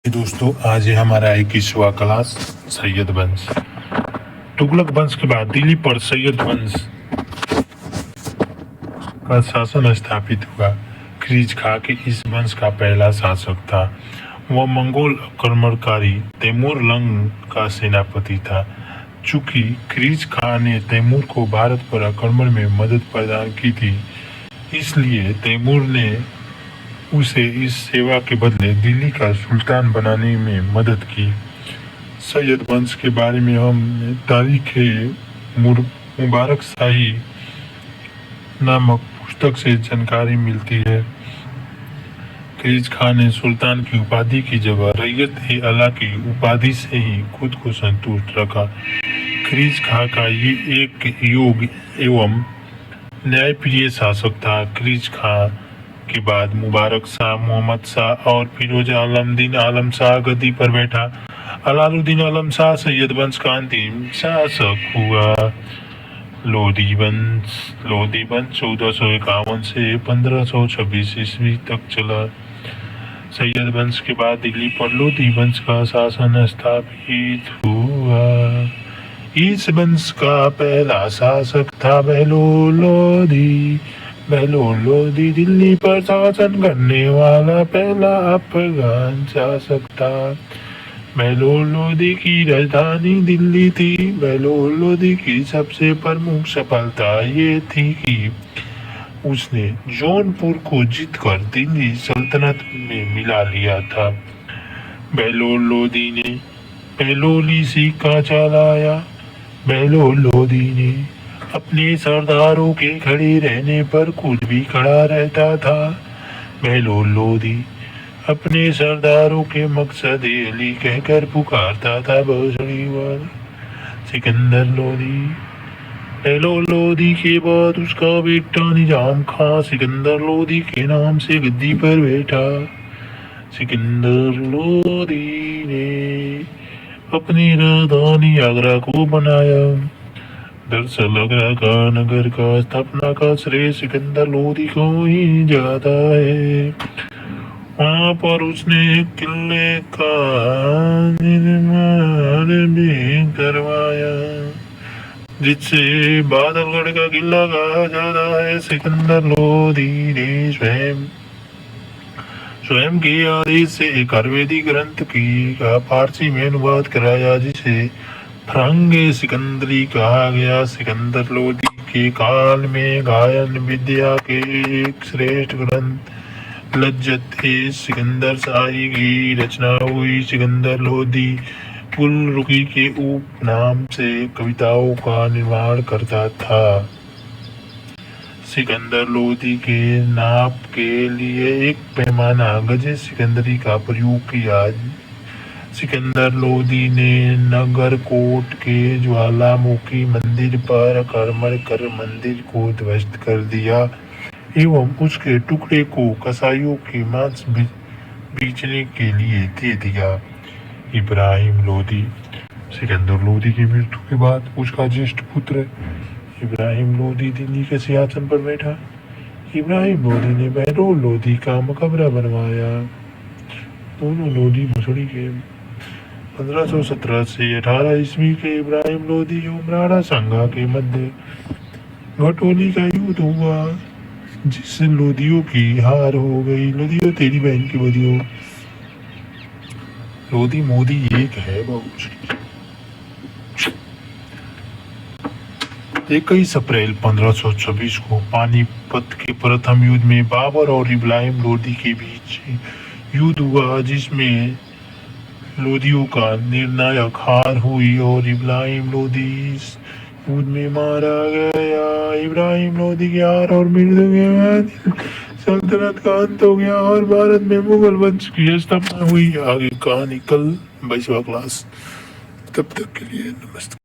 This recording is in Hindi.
दोस्तों आज है हमारा 21वां क्लास सैयद वंश। तुगलक वंश के बाद दिल्ली पर सैयद वंश का शासन स्थापित हुआ। खिरीज खां के इस वंश का पहला शासक था। वह मंगोल आक्रमणकारी तैमूर लंग का सेनापति था। चूंकि खिरीज खां ने तैमूर को भारत पर आक्रमण में मदद प्रदान की थी, इसलिए तैमूर ने उसे इस सेवा के बदले दिल्ली का सुल्तान बनाने में मदद की। सैयद वंश के बारे में हम तारीख मुबारक शाही नामक पुस्तक से जानकारी मिलती है। खिरीज खां ने सुल्तान की उपाधि की जगह रैयत-ए-आला की उपाधि से ही खुद को संतुष्ट रखा। खिरीज खां का ये एक योग्य एवं न्यायप्रिय शासक था। खिरीज खां के बाद मुबारक शाह, मोहम्मद शाह और फिरोज आलमदीन आलम शाह गद्दी पर बैठा। अलाउद्दीन आलम शाह सैयद वंश का अंतिम शासक हुआ। लोधी वंश 1451 से 1526 ईस्वी तक चला। सैयद वंश के बाद दिल्ली पर लोधी वंश का शासन स्थापित हुआ। इस वंश का पहला शासक था बहलोल लोधी दिल्ली पर शासन करने वाला पहला अफगान शासक था। बहलोल लोधी की राजधानी दिल्ली थी। बहलोल लोधी की सबसे प्रमुख सफलता ये थी कि उसने जौनपुर को जीतकर दिल्ली सल्तनत में मिला लिया था। बहलोल लोधी ने बहलोली सिक्का चलाया। बहलोल लोधी ने अपने सरदारों के खड़े रहने पर खुद भी खड़ा रहता था। बहलोल लोधी अपने सरदारों के मकसद अली कहकर पुकारता था भोसड़ी वाला सिकंदर लोधी। बहलोल लोधी के बाद उसका बेटा निजाम खां सिकंदर लोधी के नाम से गद्दी पर बैठा। सिकंदर लोधी ने अपनी राजधानी आगरा को बनाया। दरअसल आगरा का नगर का स्थापना का श्रेय सिकंदर लोधी को ही जाता है। वहाँ पर उसने किले का निर्माण भी करवाया, जिससे बादलगढ़ का किला कहा जाता है। सिकंदर लोधी ने स्वयं के आदेश से एक आयुर्वेदी ग्रंथ का फारसी में अनुवाद कराया, जिसे फ्रंगे सिकंदरी कहा गया। सिकंदर लोधी के काल में गायन विद्या के एक श्रेष्ठ ग्रंथ लज्जत-ए-सिकंदर शाही की रचना हुई। सिकंदर लोधी गुलरुखी के उपनाम से कविताओं का निर्माण करता था। सिकंदर लोधी के नाप के लिए एक पैमाना गजे सिकंदरी का प्रयोग किया। सिकंदर लोधी ने नगरकोट के ज्वालामुखी मंदिर पर आक्रमण कर मंदिर को ध्वस्त कर दिया एवं उसके टुकड़े को कसाईयों के मांस बेचने के लिए दे दिया। इब्राहिम लोधी सिकंदर लोधी की मृत्यु के बाद उसका ज्येष्ठ पुत्र इब्राहिम लोधी दिल्ली के सिंहासन पर बैठा। इब्राहिम लोधी ने बहलोल लोधी का मकबरा बनवाया। दोनों लोधी भोसड़ी के 1517 से 18 ईस्वी के इब्राहिम लोधी एवं राणा सांगा के मध्य घटोली का युद्ध हुआ, जिससे लोधियों की हार हो गई। लोधियों तेरी बहन की बदियो। लोधी मोदी एक है बहुत। 21 अप्रैल 1526 को पानीपत के प्रथम युद्ध में बाबर और इब्राहिम लोधी के बीच युद्ध हुआ, जिसमें लोधियों का निर्णायक हार हुई और इब्राहिम लोधी इस युद्ध में मारा गया। इब्राहिम लोधी की हार और मृत्यु के बाद सल्तनत का अंत हो गया और भारत में मुगल वंश की स्थापना हुई। आगे कहानी कल 22वां क्लास। तब तक के लिए नमस्ते।